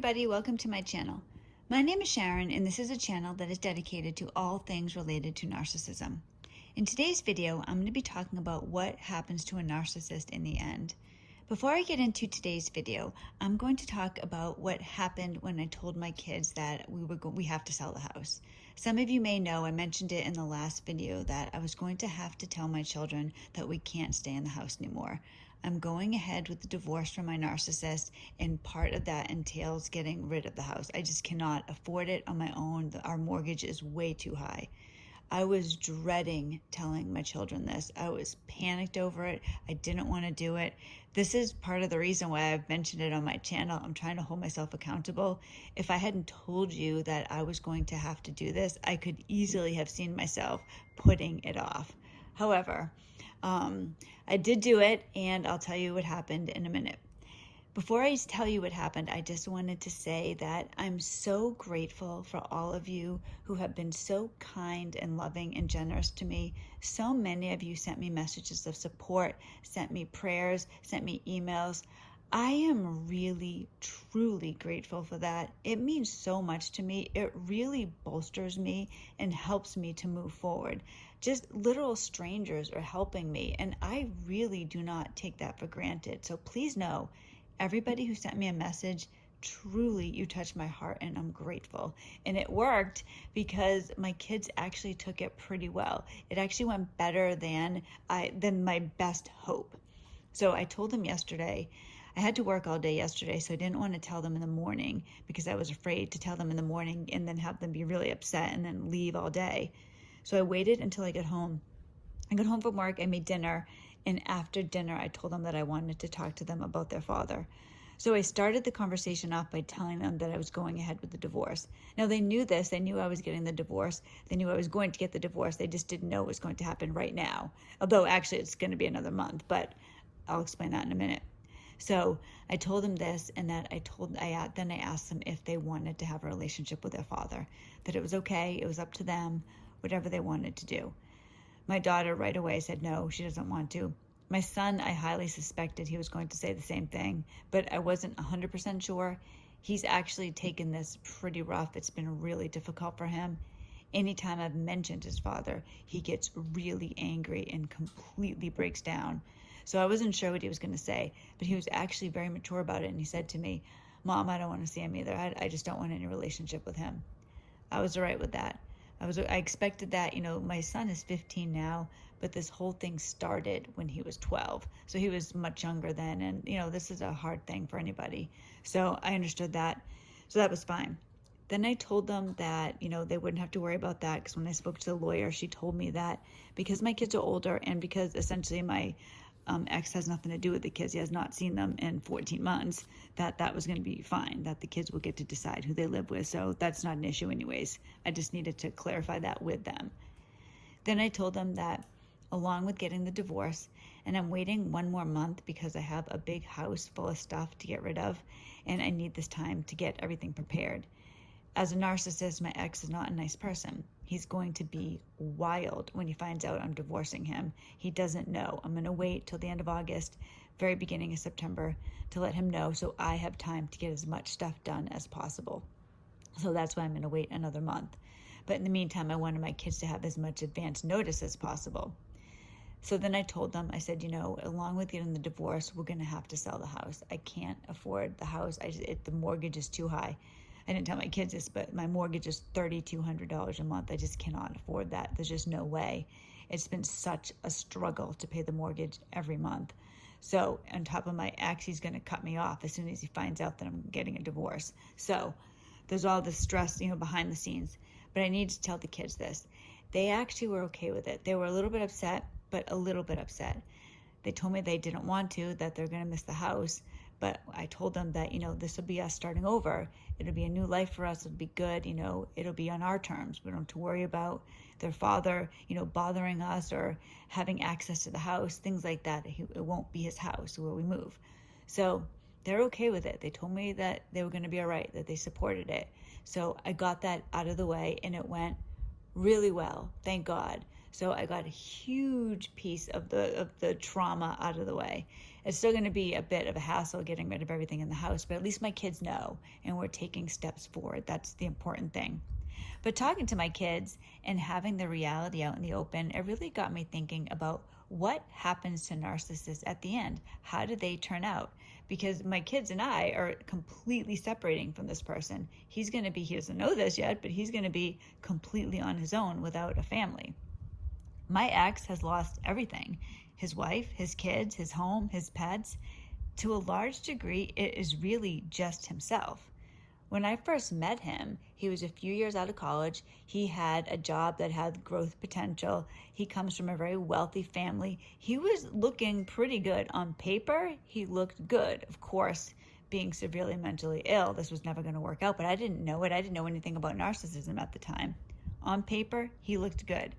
everybody, welcome to my channel. My name is Sharon and this is a channel that is dedicated to all things related to narcissism. In today's video, I'm going to be talking about what happens to a narcissist in the end. Before I get into today's video, I'm going to talk about what happened when I told my kids that we have to sell the house. Some of you may know, I mentioned it in the last video, that I was going to have to tell my children that we can't stay in the house anymore. I'm going ahead with the divorce from my narcissist, and part of that entails getting rid of the house. I just cannot afford it on my own. Our mortgage is way too high. I was dreading telling my children this. I was panicked over it. I didn't want to do it. This is part of the reason why I've mentioned it on my channel. I'm trying to hold myself accountable. If I hadn't told you that I was going to have to do this, I could easily have seen myself putting it off. However, I did do it, and I'll tell you what happened in a minute. Before I tell you what happened, I just wanted to say that I'm so grateful for all of you who have been so kind and loving and generous to me. So many of you sent me messages of support, sent me prayers, sent me emails. I am really, truly grateful for that. It means so much to me. It really bolsters me and helps me to move forward. Just literal strangers are helping me, and I really do not take that for granted. So please know, everybody who sent me a message, truly, you touched my heart, and I'm grateful. And it worked because my kids actually took it pretty well. It actually went better than my best hope. So I told them yesterday. I had to work all day yesterday, so I didn't want to tell them in the morning because I was afraid to tell them in the morning and then have them be really upset and then leave all day. So I waited until I got home. I got home from work, I made dinner, and after dinner, I told them that I wanted to talk to them about their father. So I started the conversation off by telling them that I was going ahead with the divorce. Now, they knew this. They knew I was getting the divorce. They knew I was going to get the divorce. They just didn't know it was going to happen right now. Although, actually, it's going to be another month, but I'll explain that in a minute. So I told them this, and that then I asked them if they wanted to have a relationship with their father, that it was okay, it was up to them, whatever they wanted to do. My daughter right away said no, she doesn't want to. My son, I highly suspected he was going to say the same thing, but I wasn't 100% sure. He's actually taken this pretty rough. It's been really difficult for him. Anytime I've mentioned his father, he gets really angry and completely breaks down. So I wasn't sure what he was going to say, but he was actually very mature about it. And he said to me, "Mom, I don't want to see him either. I just don't want any relationship with him." I was all right with that. I expected that. My son is 15 now, but this whole thing started when he was 12. So he was much younger then. And, this is a hard thing for anybody. So I understood that. So that was fine. Then I told them that, they wouldn't have to worry about that, because when I spoke to the lawyer, she told me that because my kids are older and because essentially my ex has nothing to do with the kids, he has not seen them in 14 months, that was going to be fine, that the kids will get to decide who they live with. So that's not an issue anyways. I just needed to clarify that with them. Then I told them that along with getting the divorce, and I'm waiting one more month because I have a big house full of stuff to get rid of, and I need this time to get everything prepared. As a narcissist, my ex is not a nice person. He's going to be wild when he finds out I'm divorcing him. He doesn't know. I'm going to wait till the end of August, very beginning of September, to let him know so I have time to get as much stuff done as possible. So that's why I'm going to wait another month. But in the meantime, I wanted my kids to have as much advance notice as possible. So then I told them, I said, along with getting the divorce, we're going to have to sell the house. I can't afford the house. The mortgage is too high. I didn't tell my kids this, but my mortgage is $3,200 a month. I just cannot afford that. There's just no way. It's been such a struggle to pay the mortgage every month. So on top of my ex, he's going to cut me off as soon as he finds out that I'm getting a divorce. So there's all this stress, behind the scenes. But I need to tell the kids this. They actually were okay with it. They were a little bit upset, but a little bit upset. They told me they didn't want to, that they're going to miss the house. But I told them that, this will be us starting over. It'll be a new life for us. It'll be good. It'll be on our terms. We don't have to worry about their father, bothering us or having access to the house, things like that. It won't be his house where we move. So they're okay with it. They told me that they were going to be all right, that they supported it. So I got that out of the way, and it went really well, thank God. So I got a huge piece of the trauma out of the way. It's still going to be a bit of a hassle getting rid of everything in the house, but at least my kids know and we're taking steps forward. That's the important thing. But talking to my kids and having the reality out in the open, it really got me thinking about what happens to narcissists at the end. How do they turn out? Because my kids and I are completely separating from this person. He doesn't know this yet, but he's going to be completely on his own without a family. My ex has lost everything: his wife, his kids, his home, his pets. To a large degree, it is really just himself. When I first met him, he was a few years out of college. He had a job that had growth potential. He comes from a very wealthy family. He was looking pretty good. On paper, he looked good. Of course, being severely mentally ill, this was never going to work out, but I didn't know it. I didn't know anything about narcissism at the time. On paper, he looked good.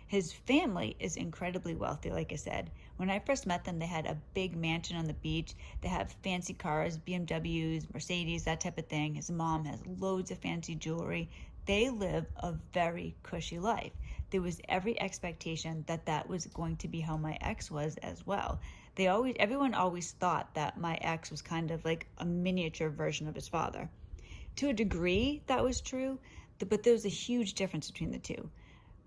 His family is incredibly wealthy, like I said. When I first met them, they had a big mansion on the beach. They have fancy cars, BMWs, Mercedes, that type of thing. His mom has loads of fancy jewelry. They live a very cushy life. There was every expectation that that was going to be how my ex was as well. Everyone always thought that my ex was kind of like a miniature version of his father. To a degree, that was true, but there was a huge difference between the two.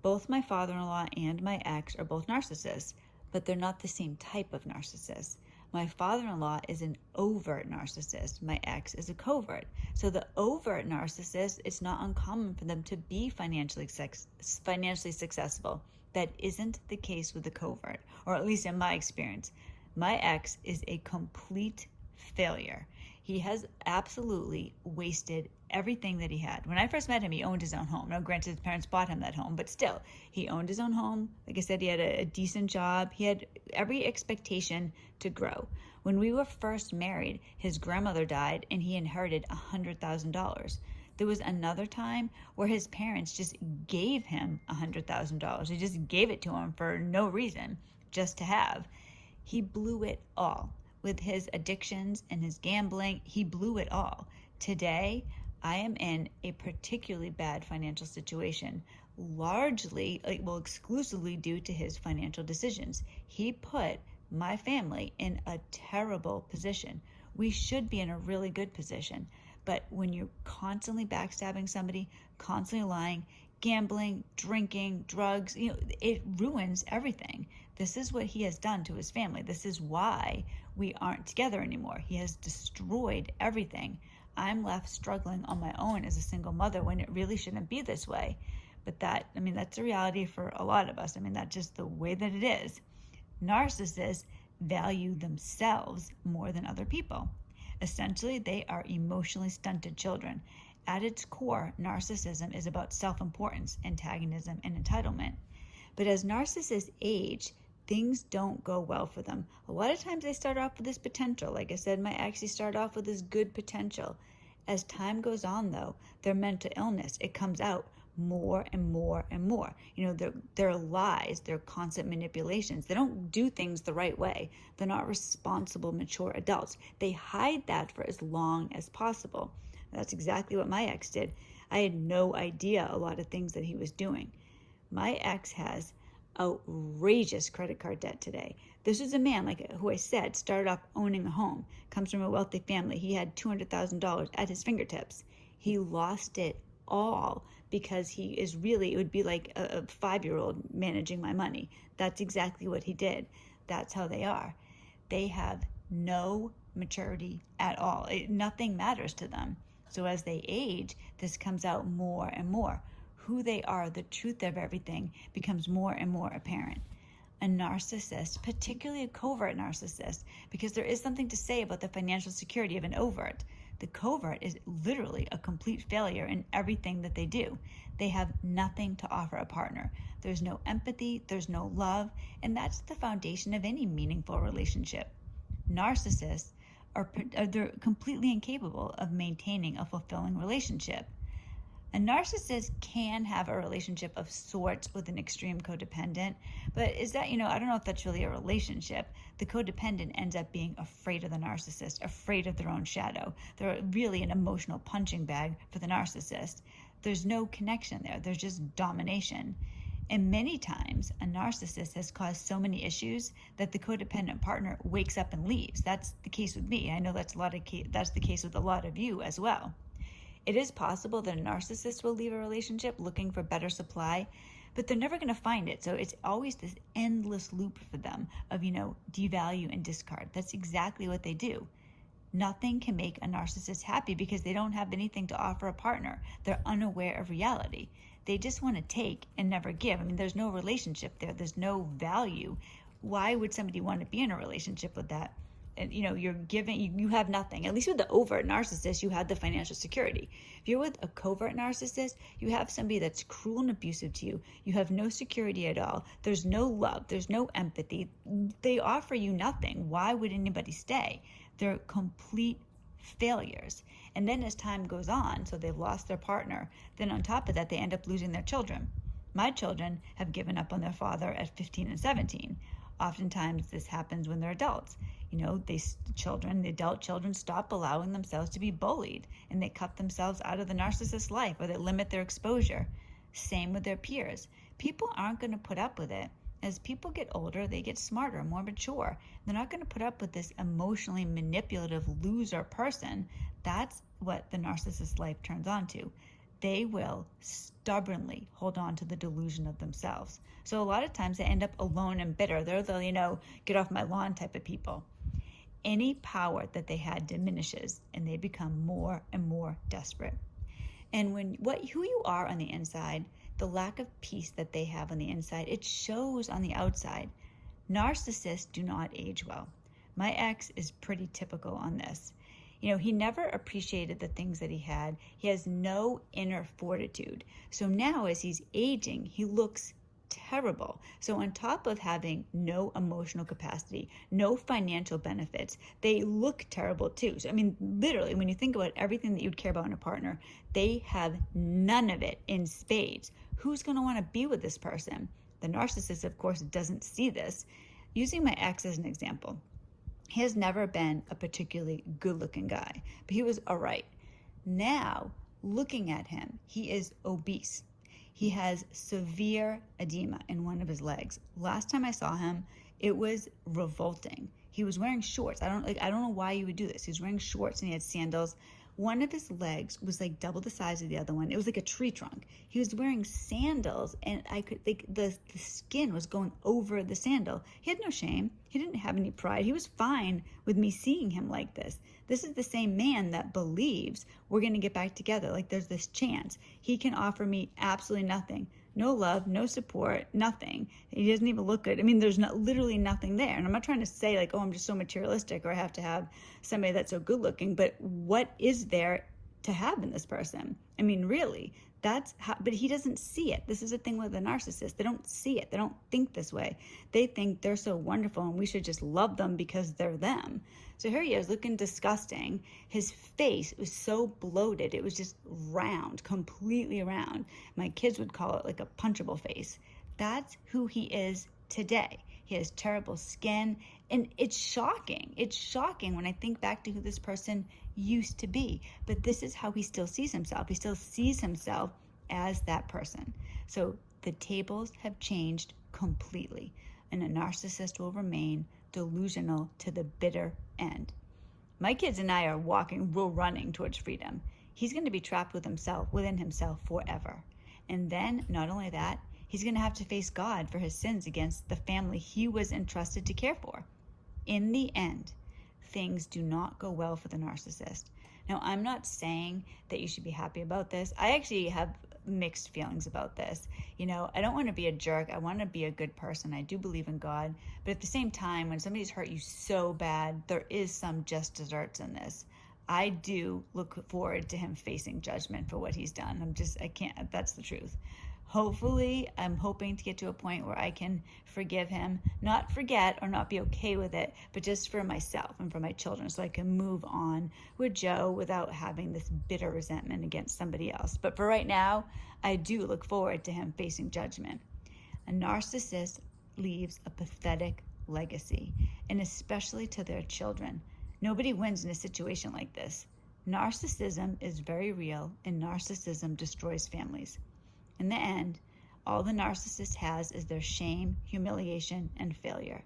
Both my father-in-law and my ex are both narcissists, but they're not the same type of narcissist. My father-in-law is an overt narcissist. My ex is a covert. So the overt narcissist, it's not uncommon for them to be financially successful. That isn't the case with the covert, or at least in my experience. My ex is a complete failure. He has absolutely wasted everything that he had. When I first met him, he owned his own home. Now, granted, his parents bought him that home, but still, he owned his own home. Like I said, he had a decent job. He had every expectation to grow. When we were first married, his grandmother died and he inherited $100,000. There was another time where his parents just gave him $100,000. They just gave it to him for no reason, just to have. He blew it all. With his addictions and his gambling, he blew it all. Today, I am in a particularly bad financial situation, exclusively due to his financial decisions. He put my family in a terrible position. We should be in a really good position. But when you're constantly backstabbing somebody, constantly lying, gambling, drinking, drugs, it ruins everything. This is what he has done to his family. This is why we aren't together anymore. He has destroyed everything. I'm left struggling on my own as a single mother when it really shouldn't be this way. But that's a reality for a lot of us. That's just the way that it is. Narcissists value themselves more than other people. Essentially, they are emotionally stunted children. At its core, narcissism is about self-importance, antagonism, and entitlement. But as narcissists age, things don't go well for them. A lot of times they start off with this potential. Like I said, my ex, he started off with this good potential. As time goes on, though, their mental illness, it comes out more and more and more. Their lies, their constant manipulations. They don't do things the right way. They're not responsible, mature adults. They hide that for as long as possible. That's exactly what my ex did. I had no idea a lot of things that he was doing. My ex has outrageous credit card debt today. This is a man, who I said, started off owning a home, comes from a wealthy family. He had $200,000 at his fingertips. He lost it all because it would be like a 5-year-old managing my money. That's exactly what he did. That's how they are. They have no maturity at all. Nothing matters to them. So as they age, this comes out more and more. Who they are, the truth of everything, becomes more and more apparent. A narcissist, particularly a covert narcissist, because there is something to say about the financial security of an overt. The covert is literally a complete failure in everything that they do. They have nothing to offer a partner. There's no empathy, there's no love, and that's the foundation of any meaningful relationship. Narcissists they're completely incapable of maintaining a fulfilling relationship. A narcissist can have a relationship of sorts with an extreme codependent, but I don't know if that's really a relationship. The codependent ends up being afraid of the narcissist, afraid of their own shadow. They're really an emotional punching bag for the narcissist. There's no connection there. There's just domination. And many times, a narcissist has caused so many issues that the codependent partner wakes up and leaves. That's the case with me. I know that's the case with a lot of you as well. It is possible that a narcissist will leave a relationship looking for better supply, but they're never going to find it. So it's always this endless loop for them of, devalue and discard. That's exactly what they do. Nothing can make a narcissist happy because they don't have anything to offer a partner. They're unaware of reality. They just want to take and never give. I mean, there's no relationship there. There's no value. Why would somebody want to be in a relationship with that? And you're giving, you have nothing. At least with the overt narcissist, you have the financial security. If you're with a covert narcissist, you have somebody that's cruel and abusive to you. You have no security at all. There's no love. There's no empathy. They offer you nothing. Why would anybody stay? They're complete failures. And then as time goes on, so they've lost their partner, then on top of that, they end up losing their children. My children have given up on their father at 15 and 17. Oftentimes this happens when they're adults. The adult children stop allowing themselves to be bullied, and they cut themselves out of the narcissist's life, or they limit their exposure. Same with their peers. People aren't going to put up with it. As people get older, they get smarter, more mature. They're not going to put up with this emotionally manipulative loser person. That's what the narcissist's life turns on to. They will stubbornly hold on to the delusion of themselves. So a lot of times they end up alone and bitter. They're the, get off my lawn type of people. Any power that they had diminishes, and they become more and more desperate. And who you are on the inside, the lack of peace that they have on the inside, it shows on the outside. Narcissists do not age well. My ex is pretty typical on this. He never appreciated the things that he had. He has no inner fortitude. So now as he's aging, he looks terrible. So on top of having no emotional capacity, no financial benefits, they look terrible too. So, literally, when you think about everything that you'd care about in a partner, they have none of it in spades. Who's going to want to be with this person? The narcissist, of course, doesn't see this. Using my ex as an example, he has never been a particularly good-looking guy, but he was all right. Now, looking at him, he is obese. He has severe edema in one of his legs. Last time I saw him, it was revolting. He was wearing shorts. I don't know why you would do this. He was wearing shorts and he had sandals. One of his legs was like double the size of the other one. It was like a tree trunk. He was wearing sandals, and the skin was going over the sandal. He had no shame. He didn't have any pride. He was fine with me seeing him like this. This is the same man that believes we're going to get back together. Like there's this chance. He can offer me absolutely nothing. No love, no support, nothing. He doesn't even look good. There's literally nothing there. And I'm not trying to say like, oh, I'm just so materialistic, or I have to have somebody that's so good looking, but what is there to have in this person? Really, that's how, but he doesn't see it. This is the thing with a narcissist. They don't see it. They don't think this way. They think they're so wonderful and we should just love them because they're them. So here he is looking disgusting. His face was so bloated. It was just round, completely round. My kids would call it like a punchable face. That's who he is today. He has terrible skin, and it's shocking. It's shocking when I think back to who this person used to be. But this is how he still sees himself. He still sees himself as that person. So the tables have changed completely, and a narcissist will remain delusional to the bitter end. My kids and I we're running towards freedom. He's going to be trapped within himself forever. And then, not only that, he's going to have to face God for his sins against the family he was entrusted to care for. In the end, things do not go well for the narcissist. Now, I'm not saying that you should be happy about this. I actually have mixed feelings about this. I don't want to be a jerk. I want to be a good person. I do believe in God. But at the same time, when somebody's hurt you so bad, there is some just desserts in this. I do look forward to him facing judgment for what he's done. I can't, that's the truth. Hopefully, I'm hoping to get to a point where I can forgive him, not forget or not be okay with it, but just for myself and for my children, so I can move on with Joe without having this bitter resentment against somebody else. But for right now, I do look forward to him facing judgment. A narcissist leaves a pathetic legacy, and especially to their children. Nobody wins in a situation like this. Narcissism is very real, and narcissism destroys families. In the end, All the narcissist has is their shame, humiliation, and failure.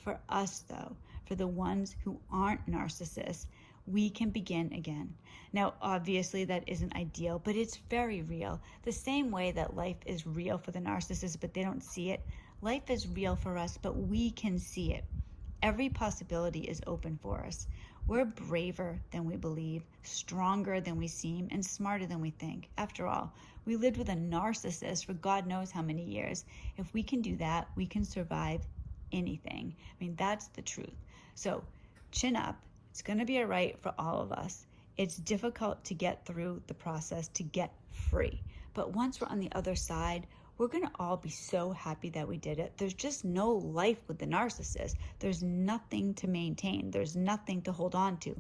For us, though, for the ones who aren't narcissists, we can begin again. Now, obviously, that isn't ideal, but it's very real. The same way that life is real for the narcissist, but they don't see it, life is real for us, but we can see it. Every possibility is open for us. We're braver than we believe, stronger than we seem, and smarter than we think. After all, we lived with a narcissist for God knows how many years. If we can do that, we can survive anything. I mean, that's the truth. So, chin up. It's going to be all right for all of us. It's difficult to get through the process to get free. But once we're on the other side, we're going to all be so happy that we did it. There's just no life with the narcissist. There's nothing to maintain. There's nothing to hold on to.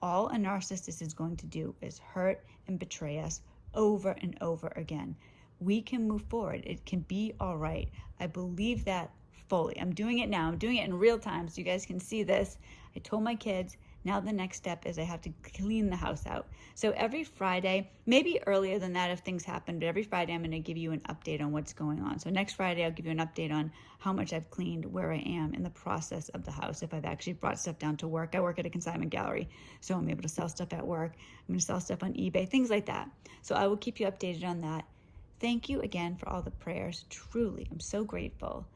All a narcissist is going to do is hurt and betray us over and over again. We can move forward. It can be all right. I believe that fully. I'm doing it now. I'm doing it in real time so you guys can see this. I told my kids, now the next step is I have to clean the house out. So every Friday, maybe earlier than that if things happen, but every Friday I'm going to give you an update on what's going on. So next Friday I'll give you an update on how much I've cleaned, where I am in the process of the house, if I've actually brought stuff down to work. I work at a consignment gallery, so I'm able to sell stuff at work. I'm going to sell stuff on eBay, things like that. So I will keep you updated on that. Thank you again for all the prayers. Truly, I'm so grateful.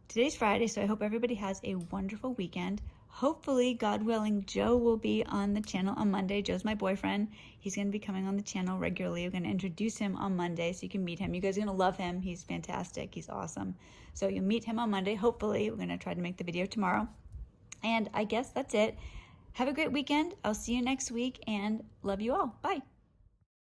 Today's Friday, so I hope everybody has a wonderful weekend. Hopefully, God willing, Joe will be on the channel on Monday. Joe's my boyfriend. He's going to be coming on the channel regularly. We're going to introduce him on Monday so you can meet him. You guys are going to love him. He's fantastic. He's awesome. So you'll meet him on Monday. Hopefully, we're going to try to make the video tomorrow. And I guess that's it. Have a great weekend. I'll see you next week and love you all. Bye.